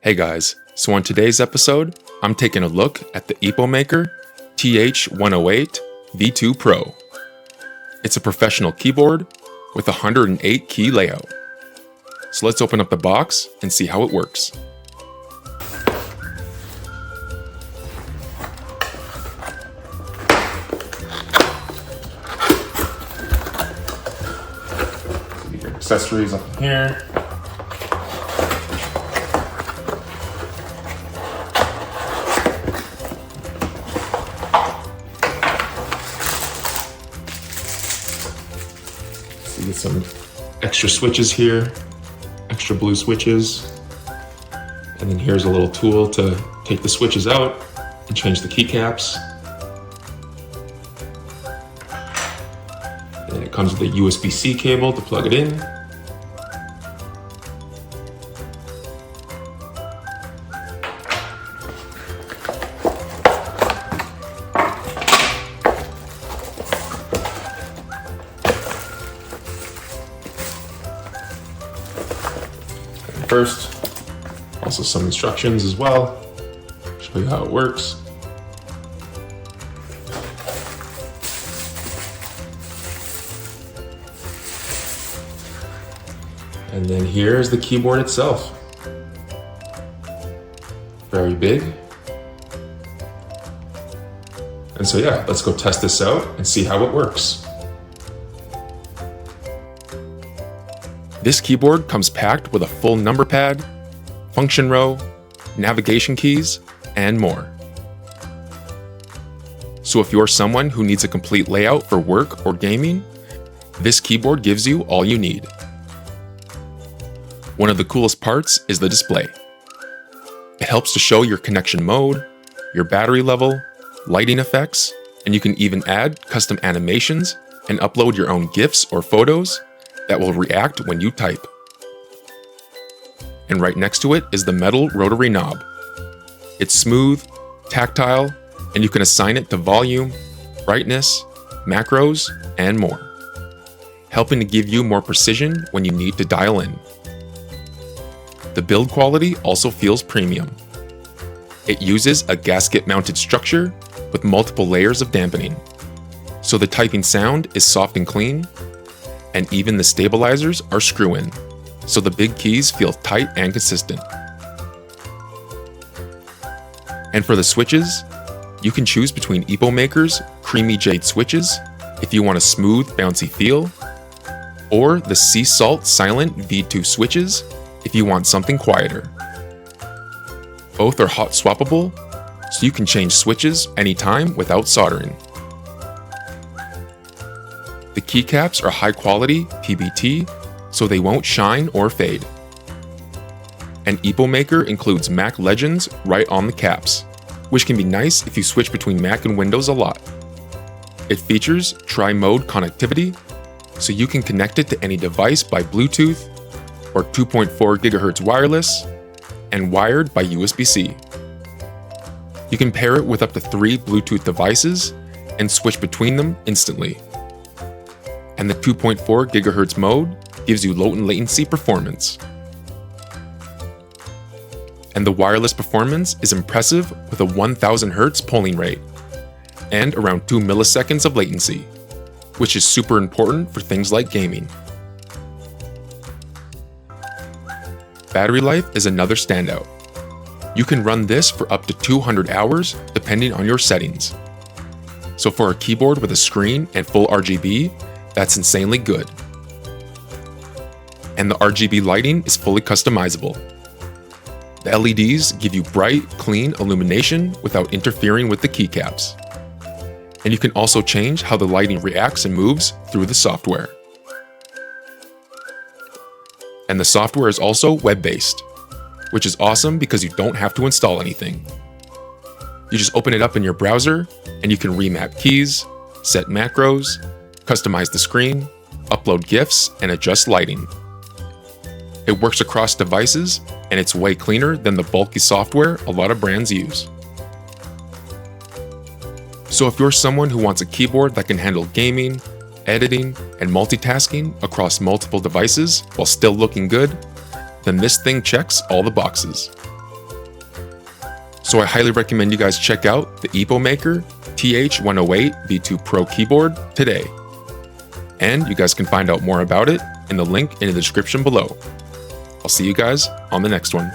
Hey guys, so on today's episode, I'm taking a look at the EPOMAKER TH108 V2 PRO. It's a professional keyboard with a 108 key layout. So let's open up the box and see how it works. Leave your accessories up in here. Get some extra switches here, extra blue switches, and then here's a little tool to take the switches out and change the keycaps. And it comes with a USB-C cable to plug it in. First, also some instructions as well, show you how it works. And then here's the keyboard itself. Very big. And so yeah, let's go test this out and see how it works. This keyboard comes packed with a full number pad, function row, navigation keys, and more. So if you're someone who needs a complete layout for work or gaming, this keyboard gives you all you need. One of the coolest parts is the display. It helps to show your connection mode, your battery level, lighting effects, and you can even add custom animations and upload your own GIFs or photos that will react when you type. And right next to it is the metal rotary knob. It's smooth, tactile, and you can assign it to volume, brightness, macros, and more, helping to give you more precision when you need to dial in. The build quality also feels premium. It uses a gasket-mounted structure with multiple layers of dampening, so the typing sound is soft and clean, and even the stabilizers are screw-in, so the big keys feel tight and consistent. And for the switches, you can choose between EPOMAKER's creamy jade switches if you want a smooth, bouncy feel, or the sea salt silent V2 switches if you want something quieter. Both are hot swappable, so you can change switches anytime without soldering. The keycaps are high quality PBT, so they won't shine or fade. And EPOMAKER includes Mac Legends right on the caps, which can be nice if you switch between Mac and Windows a lot. It features tri-mode connectivity, so you can connect it to any device by Bluetooth or 2.4 GHz wireless and wired by USB-C. You can pair it with up to 3 Bluetooth devices and switch between them instantly. And the 2.4 GHz mode gives you low latency performance. And the wireless performance is impressive with a 1000 Hz polling rate and around 2 milliseconds of latency, which is super important for things like gaming. Battery life is another standout. You can run this for up to 200 hours depending on your settings. So for a keyboard with a screen and full RGB, that's insanely good. And the RGB lighting is fully customizable. The LEDs give you bright, clean illumination without interfering with the keycaps. And you can also change how the lighting reacts and moves through the software. And the software is also web-based, which is awesome because you don't have to install anything. You just open it up in your browser and you can remap keys, set macros, customize the screen, upload GIFs, and adjust lighting. It works across devices, and it's way cleaner than the bulky software a lot of brands use. So if you're someone who wants a keyboard that can handle gaming, editing, and multitasking across multiple devices while still looking good, then this thing checks all the boxes. So I highly recommend you guys check out the EPOMAKER TH108 V2 PRO keyboard today. And you guys can find out more about it in the link in the description below. I'll see you guys on the next one.